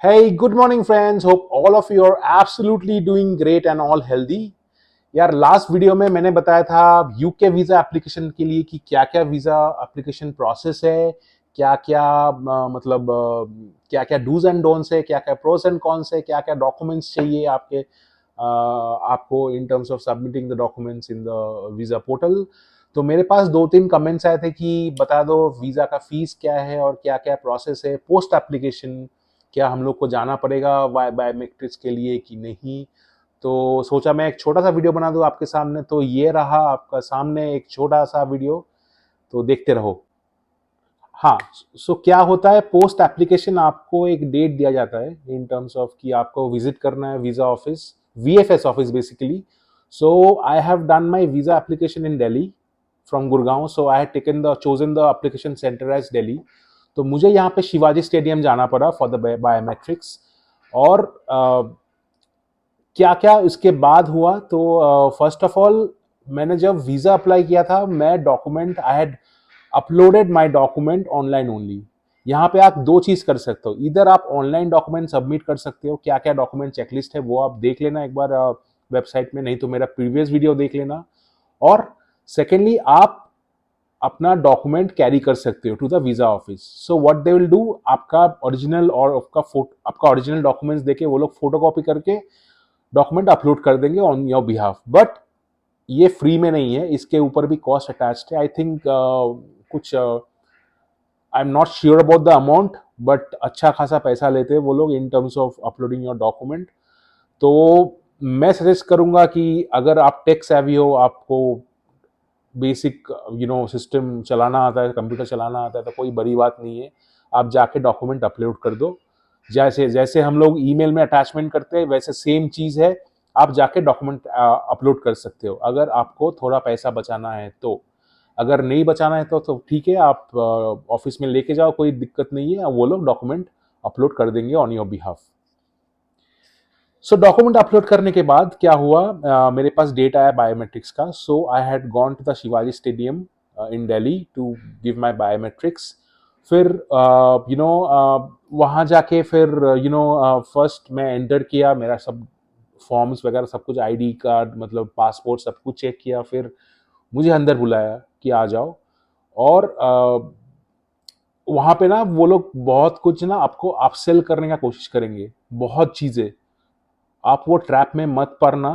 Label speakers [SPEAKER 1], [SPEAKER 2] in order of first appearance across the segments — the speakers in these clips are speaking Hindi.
[SPEAKER 1] Hey, good morning friends. Hope all of you are absolutely doing great and all healthy. यार लास्ट वीडियो में मैंने बताया था यूके वीज़ा एप्लीकेशन के लिए कि क्या क्या वीज़ा एप्लीकेशन प्रोसेस है, क्या क्या मतलब क्या क्या डूज एंड डोंट्स है, क्या क्या प्रोस एंड कॉन्स है, क्या क्या डॉक्यूमेंट्स चाहिए आपको इन terms of submitting the documents in the visa portal. तो मेरे पास दो तीन कमेंट्स आए थे कि बता दो वीज़ा का फीस क्या है और क्या क्या प्रोसेस है पोस्ट एप्लीकेशन, क्या हम लोग को जाना पड़ेगा बायोमेट्रिक्स के लिए कि नहीं। तो सोचा मैं एक छोटा सा वीडियो बना दूं आपके सामने, तो ये रहा आपका सामने एक छोटा सा वीडियो, तो देखते रहो। हाँ, सो क्या होता है पोस्ट एप्लीकेशन, आपको एक डेट दिया जाता है इन टर्म्स ऑफ कि आपको विजिट करना है visa office, VFS office basically. So I have done my visa application in Delhi from Gurgaon, so I have taken the chosen the application centre as Delhi. तो मुझे यहाँ पे शिवाजी स्टेडियम जाना पड़ा फॉर द बायोमेट्रिक्स। और क्या क्या उसके बाद हुआ, तो फर्स्ट ऑफ ऑल मैंने जब वीजा अप्लाई किया था, मैं document I had uploaded my document online only. यहाँ पे आप दो चीज कर सकते हो, इधर आप ऑनलाइन डॉक्यूमेंट सबमिट कर सकते हो, क्या क्या डॉक्यूमेंट चेकलिस्ट है वो आप देख लेना एक बार वेबसाइट में, नहीं तो मेरा प्रीवियस वीडियो देख लेना। और सेकेंडली आप अपना डॉक्यूमेंट कैरी कर सकते हो to the visa office. So what they will do, आपका ओरिजिनल और आपका ओरिजिनल डॉक्यूमेंट्स देके वो लोग फोटोकॉपी करके डॉक्यूमेंट अपलोड कर देंगे ऑन योर बिहाफ। बट ये फ्री में नहीं है, इसके ऊपर भी कॉस्ट अटैच्ड है। आई थिंक कुछ आई am not sure about the amount, but अच्छा खासा पैसा लेते हैं वो लोग इन terms of uploading your document. तो मैं सजेस्ट करूंगा कि अगर आप टेक सेवी हो, आपको बेसिक सिस्टम चलाना आता है, कंप्यूटर चलाना आता है, तो कोई बड़ी बात नहीं है, आप जाके डॉक्यूमेंट अपलोड कर दो। जैसे जैसे हम लोग ईमेल में अटैचमेंट करते हैं वैसे सेम चीज़ है, आप जाके डॉक्यूमेंट अपलोड कर सकते हो अगर आपको थोड़ा पैसा बचाना है तो। अगर नहीं बचाना है तो ठीक है, आप ऑफिस में लेके जाओ, कोई दिक्कत नहीं है, वो लोग डॉक्यूमेंट अपलोड कर देंगे on your behalf. So document upload करने के बाद क्या हुआ, मेरे पास डेट आया बायोमेट्रिक्स का। So I had gone to the Shivaji stadium in Delhi to give my biometrics. फिर वहाँ जाके फिर फर्स्ट मैं एंटर किया, मेरा सब फॉर्म्स वगैरह सब कुछ, आईडी कार्ड मतलब पासपोर्ट सब कुछ चेक किया। फिर मुझे अंदर बुलाया कि आ जाओ। और वहाँ पे ना वो लोग बहुत कुछ ना आपको अपसेल करने का कोशिश करेंगे, बहुत चीज़ें। आप वो ट्रैप में मत पड़ना।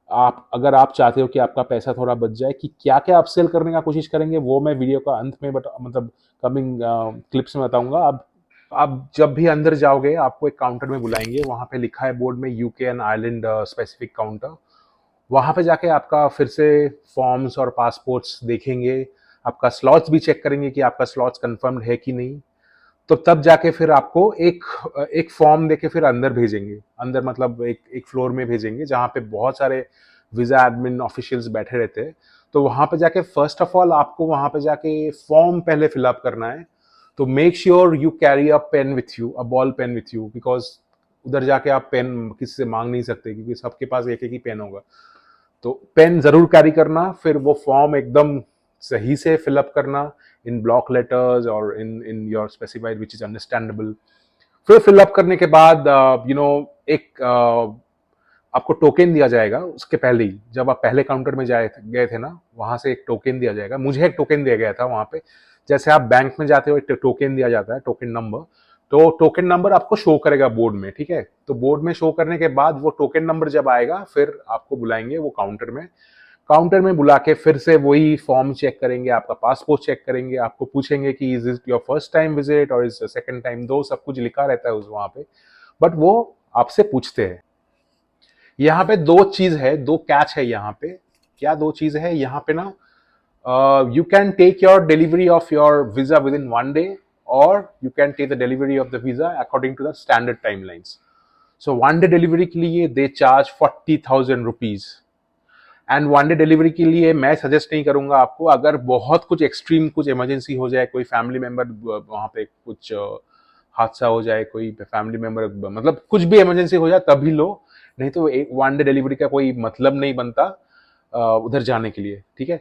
[SPEAKER 1] आप अगर आप चाहते हो कि आपका पैसा थोड़ा बच जाए, कि क्या क्या अपसेल करने का कोशिश करेंगे वो मैं वीडियो का अंत में मतलब कमिंग क्लिप्स में बताऊंगा। आप जब भी अंदर जाओगे आपको एक काउंटर में बुलाएंगे, वहां पे लिखा है बोर्ड में UK and Ireland specific counter. वहां पे जाके आपका फिर से फॉर्म्स और पासपोर्ट्स देखेंगे, आपका स्लॉट्स भी चेक करेंगे कि आपका स्लॉट्स कंफर्म्ड है कि नहीं। तो तब जाके फिर आपको एक एक फॉर्म देके फिर अंदर भेजेंगे, अंदर मतलब एक एक फ्लोर में भेजेंगे जहाँ पे बहुत सारे वीजा एडमिन ऑफिशियल्स बैठे रहते हैं। तो वहां पे जाके फर्स्ट ऑफ ऑल आपको वहां पे जाके फॉर्म पहले फिलअप करना है। तो make sure you carry a pen with you, a ball pen with you, because उधर जाके आप पेन किसी से मांग नहीं सकते क्योंकि सबके पास एक एक ही पेन होगा। तो पेन जरूर कैरी करना, फिर वो फॉर्म एकदम सही से फिलअप करना इन ब्लॉक लेटर्स और in in your specified which is understandable. फिर फिलअप करने के बाद एक आपको टोकन दिया जाएगा। उसके पहले ही जब आप पहले काउंटर में गए थे ना, वहां से एक टोकन दिया जाएगा। मुझे एक टोकन दिया गया था वहां पे, जैसे आप बैंक में जाते हो एक टोकन दिया जाता है, टोकन नंबर। तो टोकन नंबर आपको शो करेगा बोर्ड में, ठीक है। तो बोर्ड में शो करने के बाद वो टोकन नंबर जब आएगा फिर आपको बुलाएंगे वो काउंटर में। काउंटर में बुला के फिर से वही फॉर्म चेक करेंगे, आपका पासपोर्ट चेक करेंगे, आपको पूछेंगे कि is it your first time visit और इज सेकंड टाइम, दो सब कुछ लिखा रहता है उस वहां पे। बट वो आपसे पूछते हैं। यहाँ पे दो चीज है, दो कैच है यहाँ पे। क्या दो चीज है यहाँ पे ना, you can take your delivery of your visa within 1 day, or you can take the delivery of the visa according to the standard timelines. So 1 day delivery के लिए they charge 40,000 rupees. And 1 day delivery के लिए मैं सजेस्ट नहीं करूंगा आपको। अगर बहुत कुछ एक्सट्रीम कुछ इमरजेंसी हो जाए, कोई फैमिली मेंबर वहां पे कुछ हादसा हो जाए, कोई फैमिली मेंबर मतलब कुछ भी इमरजेंसी हो जाए तभी लो, नहीं तो 1 डे डिलीवरी का कोई मतलब नहीं बनता उधर जाने के लिए, ठीक है।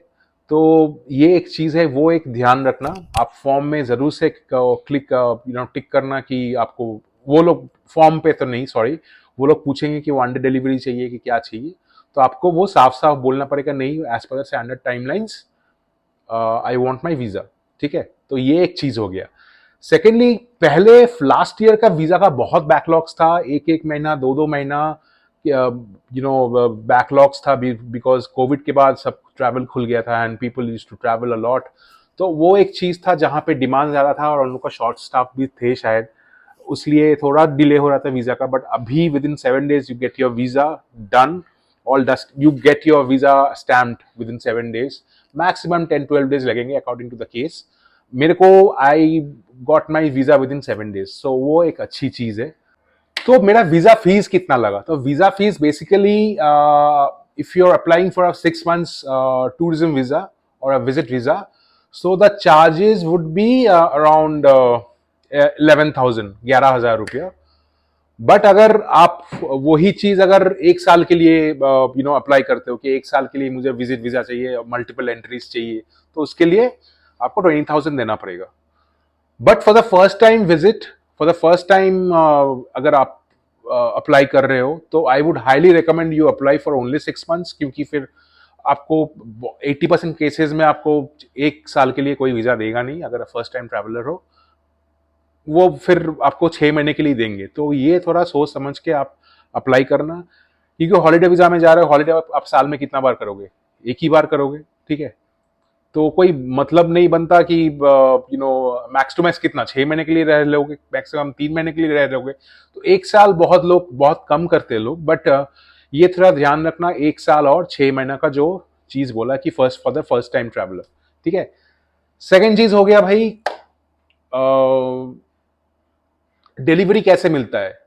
[SPEAKER 1] तो ये एक चीज है, वो एक ध्यान रखना। आप फॉर्म में जरूर से क्लिक टिक करना कि आपको वो लोग फॉर्म पे तो नहीं, सॉरी, वो लोग पूछेंगे कि वन डे डिलीवरी चाहिए कि क्या चाहिए, तो आपको वो साफ साफ बोलना पड़ेगा, नहीं, as per the standard timelines I want my visa. ठीक है, तो ये एक चीज हो गया। सेकेंडली, पहले लास्ट ईयर का वीजा का बहुत बैकलॉग्स था, एक एक महीना, दो दो महीना, बैकलॉग्स था, बिकॉज कोविड के बाद सब ट्रैवल खुल गया था and people used to travel a lot. तो वो एक चीज था जहां पे डिमांड ज्यादा था और उन लोग का शॉर्ट स्टाफ भी थे शायद, उसलिए थोड़ा डिले हो रहा था वीजा का। बट अभी with in 7 days you get your visa done, all dust, you get your visa stamped with in 7 days, maximum 10-12 days लगेंगे अकॉर्डिंग टू द केस। मेरे को I got my visa with in 7 days, सो वो एक अच्छी चीज है। तो मेरा वीजा फीस कितना लगा? तो visa fees basically, if you are applying for a 6 months tourism visa और a visit visa, so the charges would be around 11,000, 11,000 रुपया। बट अगर आप वही चीज अगर एक साल के लिए अप्लाई करते हो कि एक साल के लिए मुझे विजिट वीजा चाहिए, मल्टीपल एंट्रीज चाहिए, तो उसके लिए आपको 20,000 देना पड़ेगा। But for the first time visit, for the first time अगर आप अप्लाई कर रहे हो, तो I would highly recommend you apply for only 6 months, क्योंकि फिर आपको 80% केसेस में आपको एक साल के लिए कोई वीजा देगा नहीं अगर फर्स्ट टाइम ट्रैवलर हो, वो फिर आपको 6 महीने के लिए देंगे। तो ये थोड़ा सोच समझ के आप अप्लाई करना, क्योंकि हॉलीडे वीजा में जा रहे हो, हॉलीडे आप साल में कितना बार करोगे? एक ही बार करोगे। ठीक है, तो कोई मतलब नहीं बनता कि मैक्स टू मैक्स कितना 6 महीने के लिए रह लोगे, मैक्सिमम 3 महीने के लिए रह लोगे। तो एक साल बहुत लोग बहुत कम करते हैं लोग, बट ये थोड़ा ध्यान रखना, एक साल और 6 महीना का जो चीज बोला कि first for the first time traveller. ठीक है, सेकेंड चीज हो गया भाई, डिलीवरी कैसे मिलता है?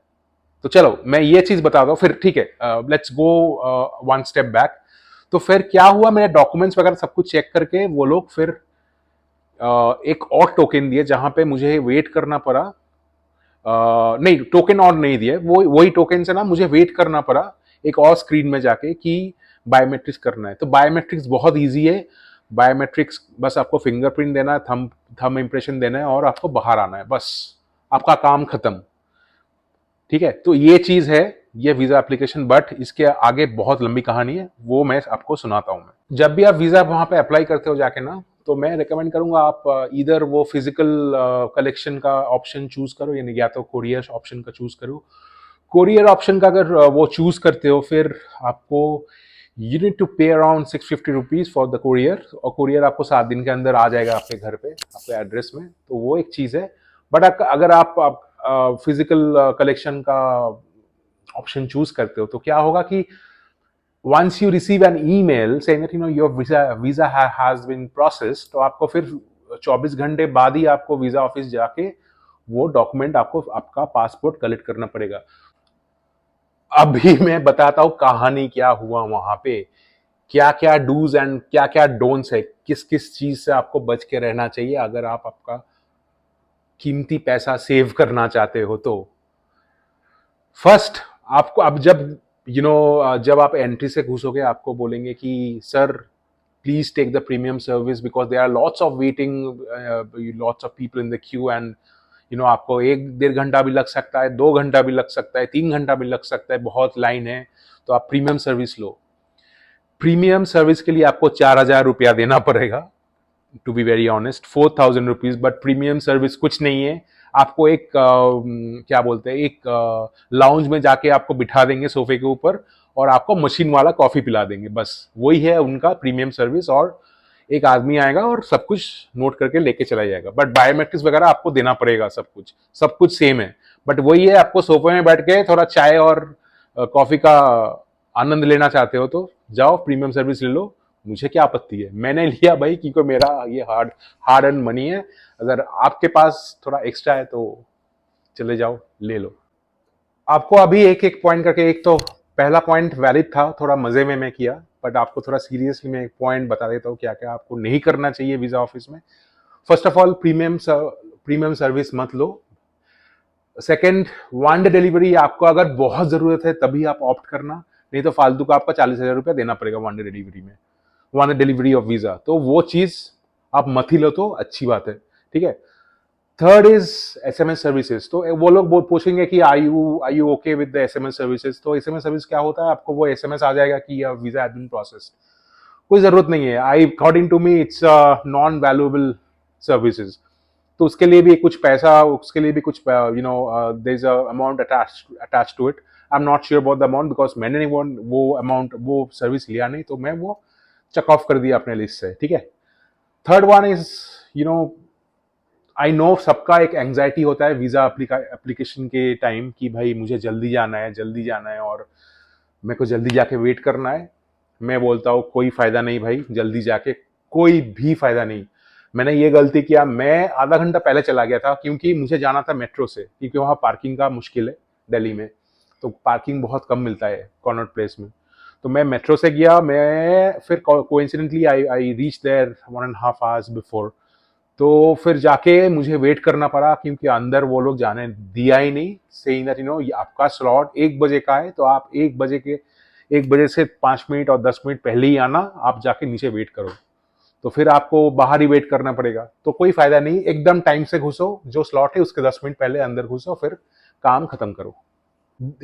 [SPEAKER 1] तो चलो मैं ये चीज बता दूं फिर, ठीक है, let's go one step back. तो फिर क्या हुआ, मेरे डॉक्यूमेंट्स वगैरह सब कुछ चेक करके वो लोग फिर एक और टोकन दिए जहां पे मुझे वेट करना पड़ा। नहीं, टोकन और नहीं दिए, वो वही टोकन से ना मुझे वेट करना पड़ा एक और स्क्रीन में जाके कि बायोमेट्रिक्स करना है। तो बायोमेट्रिक्स बहुत ईजी है, बायोमेट्रिक्स बस आपको फिंगरप्रिंट देना है, थंब थंब इंप्रेशन देना है और आपको बाहर आना है, बस आपका काम खत्म। ठीक है, तो ये चीज है, ये वीजा एप्लीकेशन। बट इसके आगे बहुत लंबी कहानी है, वो मैं आपको सुनाता हूं। मैं जब भी आप वीजा वहां पे अप्लाई करते हो जाके ना, तो मैं रिकमेंड करूंगा आप इधर वो फिजिकल कलेक्शन का ऑप्शन चूज करो, यानी या तो कोरियर ऑप्शन का चूज करो। कोरियर ऑप्शन का अगर वो चूज करते हो, फिर आपको यू नीड टू पे around 650 rupees for the courier, और कोरियर आपको 7 दिन के अंदर आ जाएगा आपके घर पे, आपके एड्रेस में। तो वो एक चीज है। बट अगर आप फिजिकल कलेक्शन का ऑप्शन चूज करते हो, तो क्या होगा कि once you receive an email saying that your visa has been processed, तो आपको फिर 24 घंटे बाद ही आपको वीजा ऑफिस जाके वो डॉक्यूमेंट, आपको आपका पासपोर्ट कलेक्ट करना पड़ेगा। अभी मैं बताता हूं कहानी क्या हुआ वहां पे, क्या क्या डूज एंड क्या क्या डोंट्स है, किस किस चीज से आपको बच के रहना चाहिए अगर आप आपका कीमती पैसा सेव करना चाहते हो। तो फर्स्ट, आपको अब जब जब आप एंट्री से घुसोगे, आपको बोलेंगे कि sir please take the premium service because there are lots of waiting, lots of people in the queue, and आपको 1-1.5 घंटा भी लग सकता है, 2 घंटा भी लग सकता है, 3 घंटा भी लग सकता है, बहुत लाइन है। तो आप प्रीमियम सर्विस लो। प्रीमियम सर्विस के लिए आपको 4,000 रुपया देना पड़ेगा, to be very honest, 4,000 rupees. But premium service कुछ नहीं है, आपको एक क्या बोलते हैं, एक लाउंज में जाके आपको बिठा देंगे सोफे के ऊपर और आपको मशीन वाला कॉफी पिला देंगे, बस वही है उनका प्रीमियम सर्विस। और एक आदमी आएगा और सब कुछ नोट करके लेके चला जाएगा। बट बायोमेट्रिक्स वगैरह आपको देना पड़ेगा, सब कुछ सेम है। बट वही है, आपको सोफे में बैठ के थोड़ा चाय और कॉफी का आनंद लेना चाहते हो तो जाओ प्रीमियम सर्विस ले लो, मुझे क्या आपत्ति है। मैंने लिया भाई क्योंकि मेरा ये हार्ड अर्न मनी है। अगर आपके पास थोड़ा एक्स्ट्रा है तो चले जाओ, ले लो। आपको अभी एक एक पॉइंट करके, एक तो पहला पॉइंट वैलिड था, थोड़ा मजे में मैं किया, बट आपको थोड़ा सीरियसली मैं एक पॉइंट बता देता हूँ क्या क्या आपको नहीं करना चाहिए वीजा ऑफिस में। First of all, premium service मत लो। सेकेंड, वन डे डिलीवरी आपको अगर बहुत जरूरत है तभी आप ऑप्ट करना, नहीं तो फालतू का आपका 40,000 रुपया देना पड़ेगा वन डे डिलीवरी में, one day delivery of visa. तो वो चीज आप मत ही लो तो अच्छी बात है। ठीक है, थर्ड इज एसएमएस सर्विसेज। तो वो लोग पूछेंगे कि I you okay with the SMS services. तो एसएमएस सर्विस क्या होता है, आपको वो एसएमएस आ जाएगा कि वीजा हैज बीन प्रोसेस्ड। कोई जरूरत नहीं है, I according to me it's non valuable services. तो उसके लिए भी कुछ पैसा, उसके लिए भी कुछ there is a amount attach to it. I am not sure about the amount because मैंने वो अमाउंट वो सर्विस लिया नहीं, तो मैं वो चेक ऑफ कर दिया अपने लिस्ट से, ठीक है। Third one is you know I know सबका एक एंग्जाइटी होता है वीजा एप्लीकेशन के टाइम कि भाई मुझे जल्दी जाना है, जल्दी जाना है और मेरे को जल्दी जाके वेट करना है। मैं बोलता हूँ कोई फायदा नहीं भाई, जल्दी जाके कोई भी फायदा नहीं। मैंने ये गलती किया, मैं आधा घंटा पहले चला गया था क्योंकि मुझे जाना था मेट्रो से, क्योंकि वहाँ पार्किंग का मुश्किल है दिल्ली में, तो पार्किंग बहुत कम मिलता है कॉर्नर प्लेस में। तो मैं मेट्रो से गया, मैं फिर coincidentally I reach there 1.5 hours before. तो फिर जाके मुझे वेट करना पड़ा क्योंकि अंदर वो लोग जाने दिया ही नहीं, सेइंग दैट आपका स्लॉट 1 बजे का है, तो आप 1 बजे से 5 मिनट और 10 मिनट पहले ही आना, आप जाके नीचे वेट करो। तो फिर आपको बाहर ही वेट करना पड़ेगा, तो कोई फायदा नहीं, एकदम टाइम से घुसो, जो स्लॉट है उसके 10 मिनट पहले अंदर घुसो, फिर काम खत्म करो।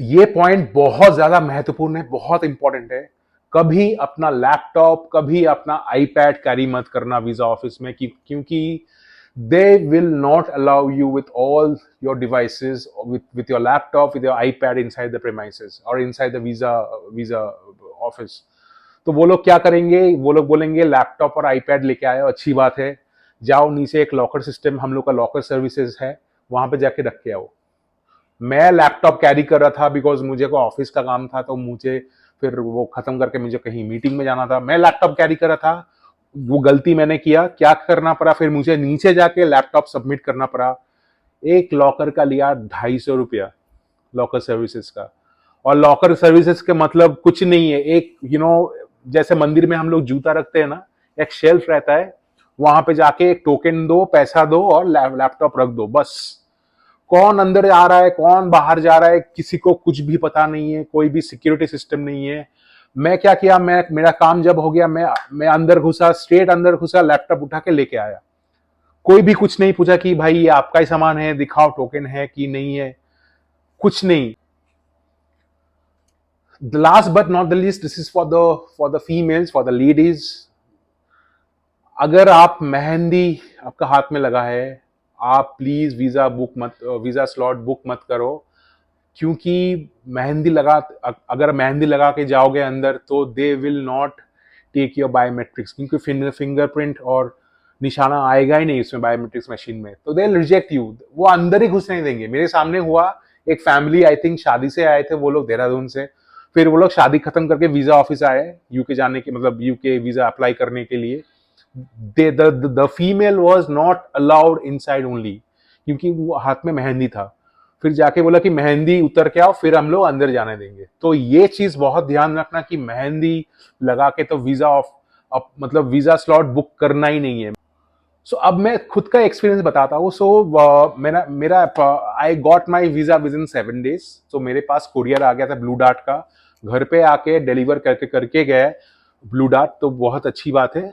[SPEAKER 1] ये पॉइंट बहुत ज्यादा महत्वपूर्ण है, बहुत इंपॉर्टेंट है। कभी अपना लैपटॉप, कभी अपना आईपैड कैरी मत करना वीजा ऑफिस में, क्योंकि they will not allow you with all your devices, with your laptop, with your iPad inside the premises or inside the visa office. तो वो लोग क्या करेंगे, वो लोग बोलेंगे लैपटॉप और आईपैड लेके आए, अच्छी बात है, जाओ नीचे एक लॉकर सिस्टम, हम लोग का लॉकर सर्विसेज है, वहां पे जाके रख के आओ। मैं लैपटॉप कैरी कर रहा था बिकॉज मुझे को ऑफिस का काम था, तो मुझे फिर वो खत्म करके मुझे कहीं मीटिंग में जाना था, मैं लैपटॉप कैरी कर रहा था। वो गलती मैंने किया, क्या करना पड़ा, फिर मुझे नीचे जाके लैपटॉप सबमिट करना पड़ा। एक लॉकर का लिया 250 रुपया, लॉकर सर्विसेज का। और लॉकर सर्विसेज के मतलब कुछ नहीं है, एक जैसे मंदिर में हम लोग जूता रखते हैं ना, एक शेल्फ रहता है, वहां पे जाके एक टोकन दो, पैसा दो और लैपटॉप रख दो, बस। कौन अंदर आ रहा है, कौन बाहर जा रहा है, किसी को कुछ भी पता नहीं है, कोई भी सिक्योरिटी सिस्टम नहीं है। मैं क्या किया, मेरा काम जब हो गया, मैं अंदर घुसा, स्ट्रेट अंदर घुसा, लैपटॉप उठा के लेके आया। कोई भी कुछ नहीं पूछा कि भाई ये आपका ही सामान है, दिखाओ टोकन है कि नहीं है, कुछ नहीं। The last but not the least, this is for the females, for the ladies. अगर आप मेहंदी आपका हाथ में लगा है, आप प्लीज वीजा स्लॉट बुक मत करो, क्योंकि अगर मेहंदी लगा के जाओगे अंदर, तो they will not take your biometrics, क्योंकि फिंगरप्रिंट और निशाना आएगा ही नहीं इसमें बायोमेट्रिक्स मशीन में, तो दे रिजेक्ट यू, वो अंदर ही घुसने नहीं देंगे। मेरे सामने हुआ, एक फैमिली आई थिंक शादी से आए थे वो लोग, देहरादून से, फिर वो लोग शादी खत्म करके वीजा ऑफिस आए यूके जाने के, मतलब यूके वीजा अप्लाई करने के लिए। the female was not allowed inside only, क्योंकि वो हाथ में मेहंदी था। फिर जाके बोला कि मेहंदी उतर के आओ, फिर हम लोग अंदर जाने देंगे। तो ये चीज बहुत ध्यान रखना कि मेहंदी लगा के तो मतलब वीजा स्लॉट बुक करना ही नहीं है। अब मैं खुद का एक्सपीरियंस बताता हूँ। मेरा I got my visa with in 7 days। तो मेरे पास कुरियर आ गया था ब्लू डार्ट का, घर पे आके डिलीवर करके गए ब्लू डार्ट, तो बहुत अच्छी बात है।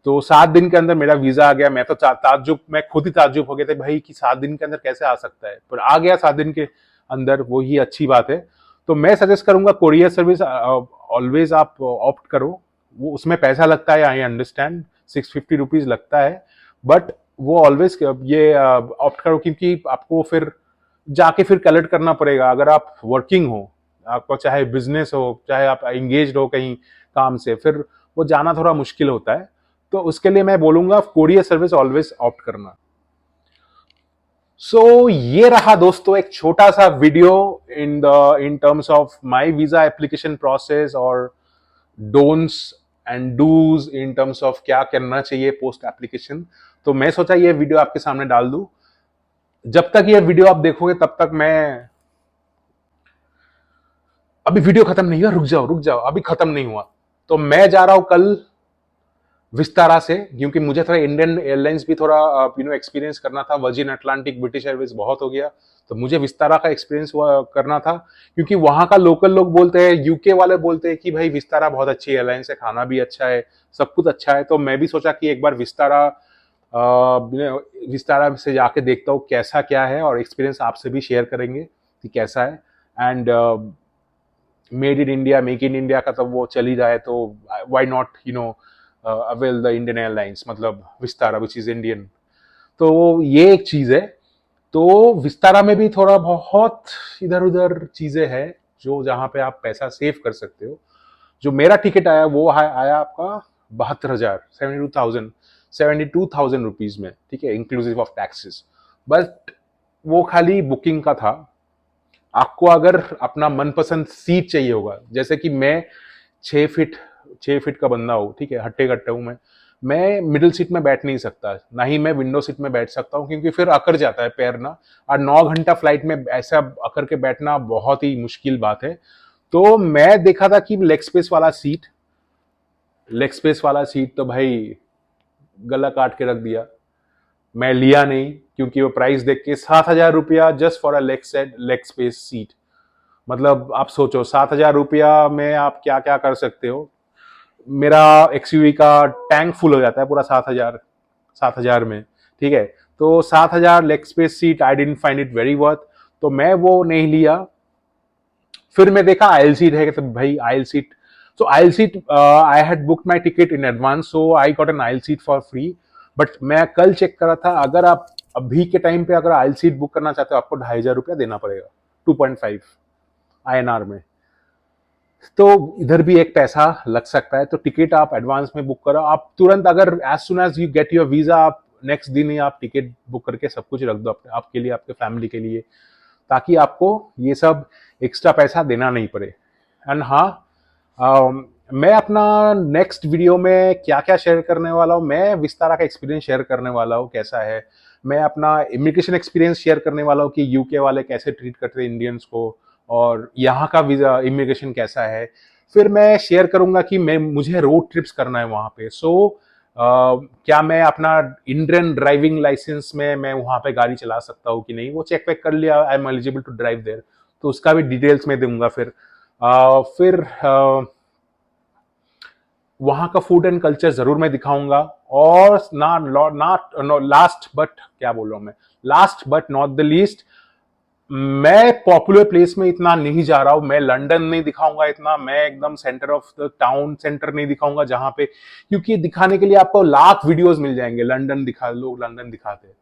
[SPEAKER 1] तो 7 दिन के अंदर मेरा वीजा आ गया। मैं तो मैं खुद ही ताज्जुब हो गया था भाई कि 7 दिन के अंदर कैसे आ सकता है, पर आ गया 7 दिन के अंदर, वो ही अच्छी बात है। तो मैं सजेस्ट करूंगा कोरियर सर्विस ऑलवेज आप ऑप्ट करो। वो उसमें पैसा लगता है, आई अंडरस्टैंड, 650 रुपीज लगता है, बट वो ऑलवेज ये ऑप्ट करो, क्योंकि आपको फिर जाके फिर कलेक्ट करना पड़ेगा। अगर आप वर्किंग हो, आपको चाहे बिजनेस हो, चाहे आप एंगेज हो कहीं काम से, फिर वो जाना थोड़ा मुश्किल होता है। तो उसके लिए मैं बोलूंगा कोरियर सर्विस ऑलवेज ऑप्ट करना। ये रहा दोस्तों एक छोटा सा video in terms of my visa application process और don'ts and dos in terms of क्या करना चाहिए पोस्ट एप्लीकेशन। तो मैं सोचा ये वीडियो आपके सामने डाल दूं। जब तक ये वीडियो आप देखोगे तब तक अभी वीडियो खत्म नहीं हुआ, रुक जाओ, अभी खत्म नहीं हुआ। तो मैं जा रहा हूं कल विस्तारा से, क्योंकि मुझे थोड़ा इंडियन एयरलाइंस भी थोड़ा एक्सपीरियंस करना था। वर्जिन अटलांटिक, ब्रिटिश एयरवेज बहुत हो गया, तो मुझे विस्तारा का एक्सपीरियंस करना था, क्योंकि वहां का लोकल लोग बोलते हैं, यूके वाले बोलते हैं कि भाई विस्तारा बहुत अच्छी एयरलाइंस है, खाना भी अच्छा है, सब कुछ अच्छा है। तो मैं भी सोचा कि एक बार विस्तारा विस्तारा से जाके देखता हूँ कैसा क्या है, और एक्सपीरियंस आपसे भी शेयर करेंगे कि कैसा है। And made in India, make in India का तो वो चल ही रहा है, तो why not avail the Indian airlines, मतलब विस्तारा विच इज इंडियन। तो ये एक चीज है। तो विस्तारा में भी थोड़ा बहुत इधर उधर चीजें हैं जो जहां पे आप पैसा सेव कर सकते हो। जो मेरा टिकट आया वो आया आपका 72,000, 72,000 रुपीज में, ठीक है, इंक्लूसिव ऑफ टैक्सेस। बट वो खाली बुकिंग का था। आपको अगर अपना मनपसंद सीट चाहिए होगा, जैसे कि मैं 6 फीट 6 फीट का बंदा हूँ, ठीक है, हट्टे कट्टे हूँ मैं मिडिल सीट में बैठ नहीं सकता, ना ही मैं विंडो सीट में बैठ सकता हूँ, क्योंकि फिर अकड़ जाता है पैर ना। और 9 घंटा फ्लाइट में ऐसा अकड़ के बैठना बहुत ही मुश्किल बात है। तो मैं देखा था कि लेग स्पेस वाला सीट तो भाई गला काट के रख दिया। मैं लिया नहीं, क्योंकि वो प्राइस देख के 7,000 रुपया just for a leg space seat. मतलब आप सोचो 7,000 रुपया में आप क्या क्या कर सकते हो। मेरा एक्सयूवी का टैंक फुल हो जाता है पूरा 7,000 में, ठीक है। तो 7,000 leg space seat, I dent find it very worth, तो मैं वो नहीं लिया। फिर मैं देखा आयल सीट है, तो भाई oil seat, so oil seat I had book my ticket in advance, so I got an oil seat for free. But मैं कल चेक करा था, अगर आप अभी के टाइम पे अगर आयल सीट बुक करना चाहते हो, आपको 2,500 रुपया देना पड़ेगा, 2.5 INR में। तो इधर भी एक पैसा लग सकता है। तो टिकट आप एडवांस में बुक करो, आप तुरंत, अगर as soon as you get your visa, आप नेक्स्ट दिन ही आप टिकट बुक करके सब कुछ रख दो आपके लिए, आपके फैमिली के लिए, ताकि आपको ये सब एक्स्ट्रा पैसा देना नहीं पड़े। एंड हाँ, मैं अपना नेक्स्ट वीडियो में क्या क्या शेयर करने वाला हूँ, मैं विस्तारा का एक्सपीरियंस शेयर करने वाला हूँ कैसा है। मैं अपना इमिग्रेशन एक्सपीरियंस शेयर करने वाला हूँ कि यूके वाले कैसे ट्रीट करते हैं इंडियंस को, और यहाँ का वीजा इमिग्रेशन कैसा है। फिर मैं शेयर करूंगा कि मुझे रोड ट्रिप्स करना है वहाँ पे, सो क्या मैं अपना इंडियन ड्राइविंग लाइसेंस में मैं वहाँ पे गाड़ी चला सकता हूँ कि नहीं, वो चेक वेक कर लिया, I am eligible to drive there, तो उसका भी डिटेल्स में दूंगा। फिर वहाँ का फूड एंड कल्चर जरूर मैं दिखाऊंगा। और लास्ट बट क्या बोल रहा हूँ मैं, last but not the least, मैं पॉपुलर प्लेस में इतना नहीं जा रहा हूं। मैं लंदन नहीं दिखाऊंगा इतना, मैं एकदम centre of the town centre नहीं दिखाऊंगा जहां पे, क्योंकि दिखाने के लिए आपको लाख वीडियोस मिल जाएंगे, लंदन दिखा, लोग लंदन दिखाते हैं।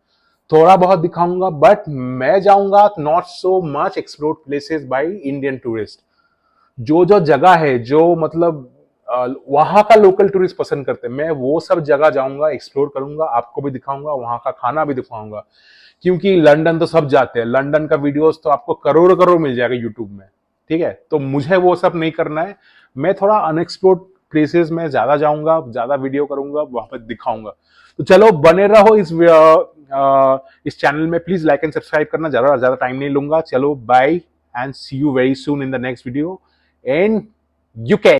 [SPEAKER 1] थोड़ा बहुत दिखाऊंगा, बट मैं जाऊंगा not so much explore places by Indian tourist. जो जो जगह है जो मतलब वहां का लोकल टूरिस्ट पसंद करते हैं, मैं वो सब जगह जाऊंगा, एक्सप्लोर करूंगा, आपको भी दिखाऊंगा, वहां का खाना भी दिखाऊंगा। क्योंकि लंदन तो सब जाते हैं, लंदन का वीडियोस तो आपको करोड़ करोड़ मिल जाएगा यूट्यूब में, ठीक है। तो मुझे वो सब नहीं करना है, मैं थोड़ा अनएक्सप्लोर्ड प्लेसेस में ज्यादा जाऊंगा, ज्यादा वीडियो करूंगा, वहां पर दिखाऊंगा। तो चलो बने रहो इस चैनल में, प्लीज लाइक एंड सब्सक्राइब करना, ज्यादा टाइम नहीं लूंगा। चलो bye and see you very soon in the next video in UK.